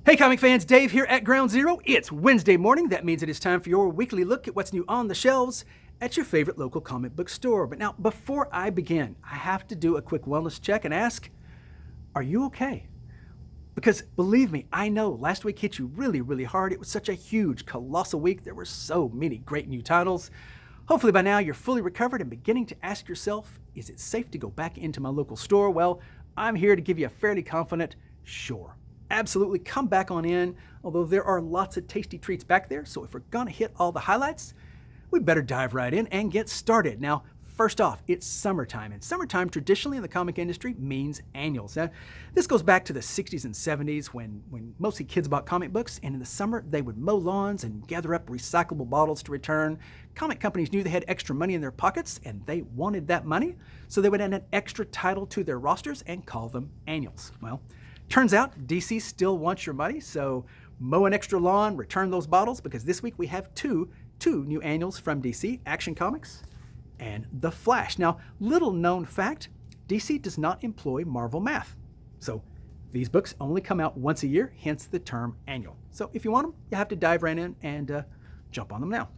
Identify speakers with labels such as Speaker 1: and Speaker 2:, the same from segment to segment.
Speaker 1: Hey comic fans, Dave here at Ground Zero. It's Wednesday morning. That means it is time for your weekly look at what's new on the shelves at your favorite local comic book store. But now, before I begin, I have to do a quick wellness check and ask, are you okay? Because believe me, I know last week hit you really hard. It was such a huge, colossal week. There were so many great new titles. Hopefully by now you're fully recovered and beginning to ask yourself, is it safe to go back into my local store? Well, I'm here to give you a fairly confident, sure. Absolutely, come back on in, although there are lots of tasty treats back there, so if we're gonna hit all the highlights, we better dive right in and get started. Now, first off, it's summertime, and summertime traditionally in the comic industry means annuals. Now, this goes back to the 60s and 70s when mostly kids bought comic books, and in the summer they would mow lawns and gather up recyclable bottles to return. Comic companies knew they had extra money in their pockets, and they wanted that money, so they would add an extra title to their rosters and call them annuals. Well, turns out DC still wants your money, so mow an extra lawn, return those bottles, because this week we have two new annuals from DC, Action Comics and The Flash. Now, little known fact, DC does not employ Marvel math. So these books only come out once a year, hence the term annual. So if you want them, you have to dive right in and jump on them now.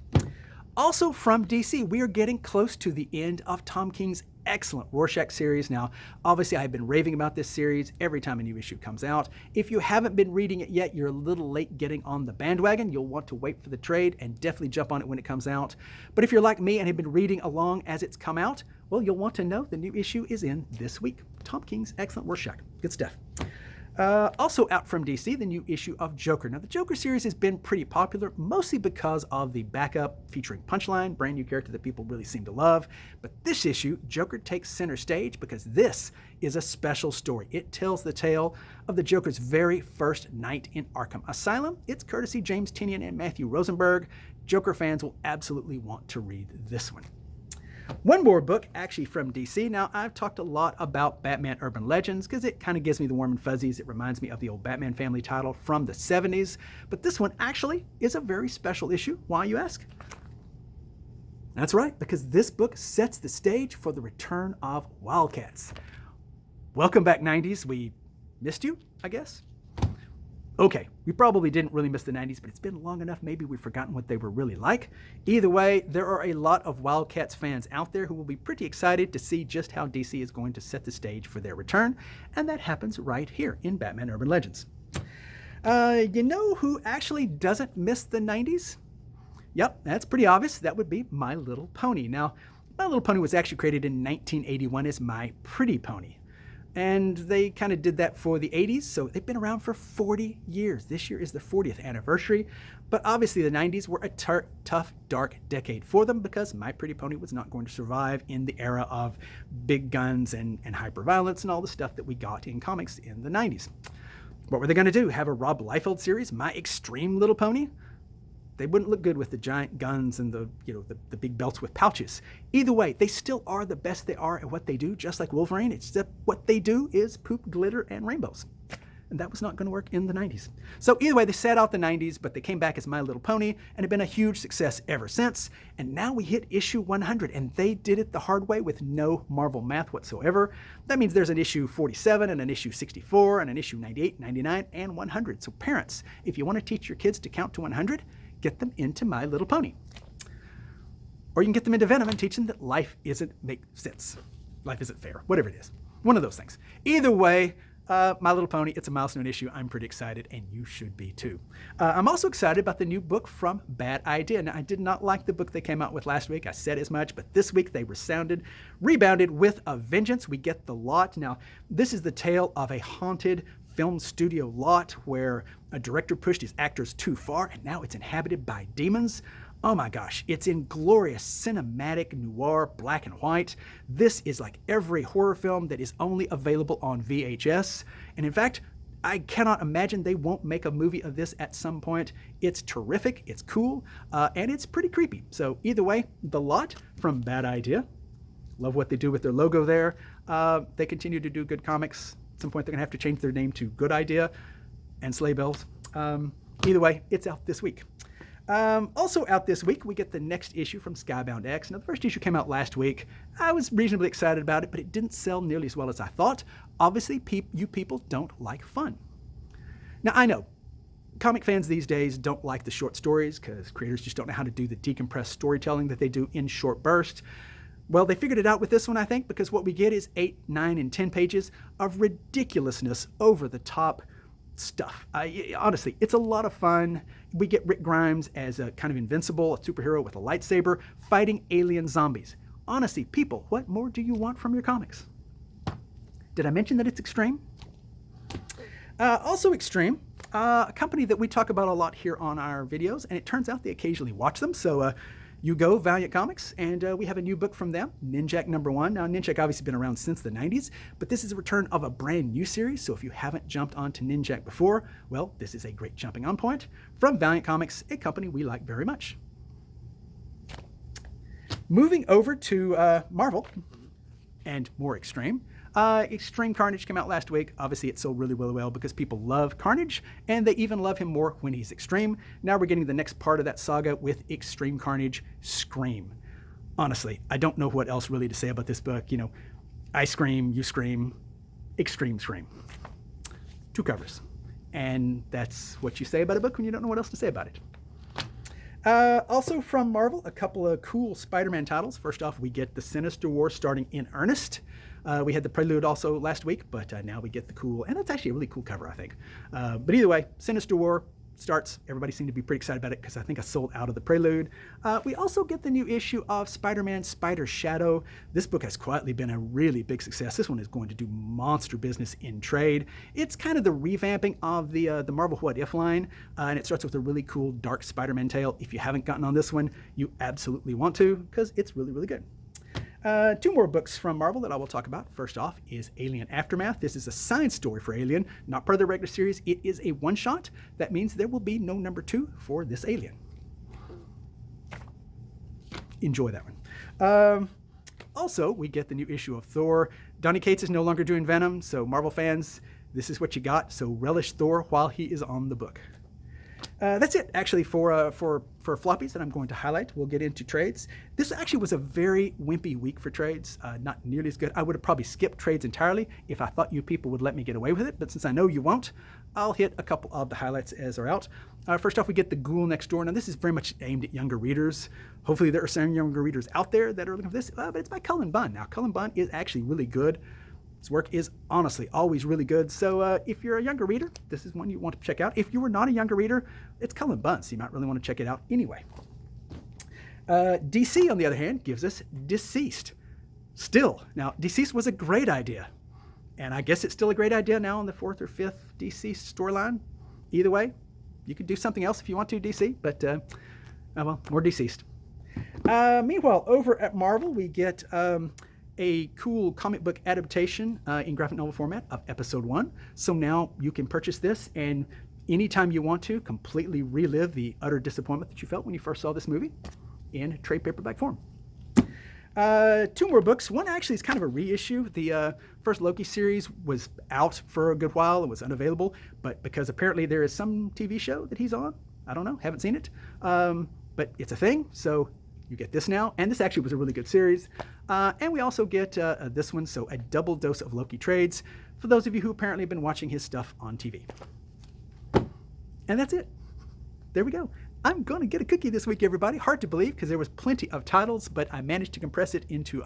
Speaker 1: Also from DC, we are getting close to the end of Tom King's excellent Rorschach series. Now, obviously I've been raving about this series every time a new issue comes out. If you haven't been reading it yet, you're a little late getting on the bandwagon. You'll want to wait for the trade and definitely jump on it when it comes out. But if you're like me and have been reading along as it's come out, well, you'll want to know the new issue is in this week. Tom King's excellent Rorschach. Good stuff. Also out from DC, the new issue of Joker. Now, the Joker series has been pretty popular, mostly because of the backup featuring Punchline, brand new character that people really seem to love. But this issue, Joker takes center stage because this is a special story. It tells the tale of the Joker's very first night in Arkham Asylum. It's courtesy James Tynion and Matthew Rosenberg. Joker fans will absolutely want to read this one. One more book actually from DC. Now, I've talked a lot about Batman Urban Legends because it kind of gives me the warm and fuzzies. It reminds me of the old Batman family title from the 70s. But this one actually is a very special issue. Why, you ask? That's right, because this book sets the stage for the return of Wildcats. Welcome back, 90s. We missed you, I guess. Okay, we probably didn't really miss the 90s, but it's been long enough, maybe we've forgotten what they were really like. Either way, there are a lot of Wildcats fans out there who will be pretty excited to see just how DC is going to set the stage for their return, and that happens right here in Batman Urban Legends. You know who actually doesn't miss the 90s? Yep, that's pretty obvious. That would be My Little Pony. Now, My Little Pony was actually created in 1981 as My Pretty Pony. And they kind of did that for the 80s, so they've been around for 40 years. This year is the 40th anniversary, but obviously the 90s were a tough, dark decade for them because My Pretty Pony was not going to survive in the era of big guns and hyperviolence and all the stuff that we got in comics in the 90s. What were they going to do? Have a Rob Liefeld series, My Extreme Little Pony? They wouldn't look good with the giant guns and the big belts with pouches. Either way, they still are the best they are at what they do, just like Wolverine, except what they do is poop, glitter, and rainbows. And that was not going to work in the 90s. So either way, they sat out the 90s, but they came back as My Little Pony and have been a huge success ever since. And now we hit issue 100, and they did it the hard way with no Marvel math whatsoever. That means there's an issue 47 and an issue 64 and an issue 98, 99, and 100. So parents, if you want to teach your kids to count to 100, get them into My Little Pony. Or you can get them into Venom and teach them that life isn't make sense. Life isn't fair, whatever it is. One of those things. Either way, My Little Pony, it's a milestone issue. I'm pretty excited, and you should be too. I'm also excited about the new book from Bad Idea. Now, I did not like the book they came out with last week. I said as much, but this week they rebounded with a vengeance. We get The Lot. Now, this is the tale of a haunted film studio lot where a director pushed his actors too far, and now it's inhabited by demons. Oh my gosh, it's in glorious cinematic noir black and white. This is like every horror film that is only available on VHS. And in fact, I cannot imagine they won't make a movie of this at some point. It's terrific, it's cool, and it's pretty creepy. So either way, The Lot from Bad Idea. Love what they do with their logo there. They continue to do good comics. At some point, they're going to have to change their name to Good Idea and Sleigh Bells. Either way, it's out this week. Also out this week, we get the next issue from Skybound X. Now, the first issue came out last week. I was reasonably excited about it, but it didn't sell nearly as well as I thought. Obviously, you people don't like fun. Now, I know, Comic fans these days don't like the short stories because creators just don't know how to do the decompressed storytelling that they do in short bursts. Well, they figured it out with this one, I think, because what we get is 8, 9, and 10 pages of ridiculousness, over-the-top stuff. Honestly, it's a lot of fun. We get Rick Grimes as a kind of invincible, a superhero with a lightsaber, fighting alien zombies. Honestly, people, what more do you want from your comics? Did I mention that it's Extreme? Also Extreme, a company that we talk about a lot here on our videos, and it turns out they occasionally watch them. So you go, Valiant Comics, and we have a new book from them, Ninjak #1. Now, Ninjak obviously been around since the 90s, but this is a return of a brand new series, so if you haven't jumped onto Ninjak before, well, this is a great jumping on point from Valiant Comics, a company we like very much. Moving over to Marvel, and more Extreme. Extreme Carnage came out last week. Obviously, it sold really, really well because people love Carnage, and they even love him more when he's extreme. Now we're getting the next part of that saga with Extreme Carnage, Scream. Honestly, I don't know what else really to say about this book. You know, I scream, you scream, extreme scream. 2 covers. And that's what you say about a book when you don't know what else to say about it. Also from Marvel, a couple of cool Spider-Man titles. First off, we get the Sinister War starting in earnest. We had the prelude also last week, but now we get the cool, and it's actually a really cool cover, I think. But either way, Sinister War starts. Everybody seemed to be pretty excited about it because I think I sold out of the prelude. We also get the new issue of Spider-Man Spider Shadow. This book has quietly been a really big success. This one is going to do monster business in trade. It's kind of the revamping of the Marvel What If line, and it starts with a really cool dark Spider-Man tale. If you haven't gotten on this one, you absolutely want to because it's really, really good. 2 more books from Marvel that I will talk about. First off is Alien Aftermath. This is a side story for Alien, not part of the regular series. It is a one-shot. That means there will be no number 2 for this Alien. Enjoy that one. Also, we get the new issue of Thor. Donny Cates is no longer doing Venom, so Marvel fans, this is what you got. So relish Thor while he is on the book. That's it, actually, for floppies that I'm going to highlight. We'll get into trades. This actually was a very wimpy week for trades, not nearly as good. I would have probably skipped trades entirely if I thought you people would let me get away with it, but since I know you won't, I'll hit a couple of the highlights as they're out. First off, we get the Ghoul Next Door. Now, this is very much aimed at younger readers. Hopefully, there are some younger readers out there that are looking for this, but it's by Cullen Bunn. Now, Cullen Bunn is actually really good. His work is honestly always really good. So if you're a younger reader, this is one you want to check out. If you were not a younger reader, it's Cullen Bunn, so you might really want to check it out anyway. DC, on the other hand, gives us Deceased. Still. Now, Deceased was a great idea. And I guess it's still a great idea now on the 4th or 5th Deceased storyline. Either way, you could do something else if you want to, DC, but, well, more Deceased. Meanwhile, over at Marvel, we get a cool comic book adaptation in graphic novel format of episode 1. So now you can purchase this and anytime you want to completely relive the utter disappointment that you felt when you first saw this movie in trade paperback form. 2 more books. One actually is kind of a reissue. The first Loki series was out for a good while. It was unavailable, but because apparently there is some TV show that he's on, I don't know, haven't seen it, but it's a thing, so you get this now, and this actually was a really good series. And we also get this one, so a double dose of Loki trades for those of you who apparently have been watching his stuff on TV. And that's it. There we go. I'm going to get a cookie this week, everybody. Hard to believe because there was plenty of titles, but I managed to compress it into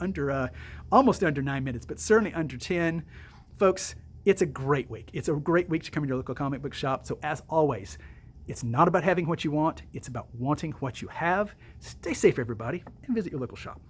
Speaker 1: almost under 9 minutes, but certainly under 10. Folks, it's a great week. It's a great week to come to your local comic book shop. So as always, it's not about having what you want. It's about wanting what you have. Stay safe, everybody, and visit your local shop.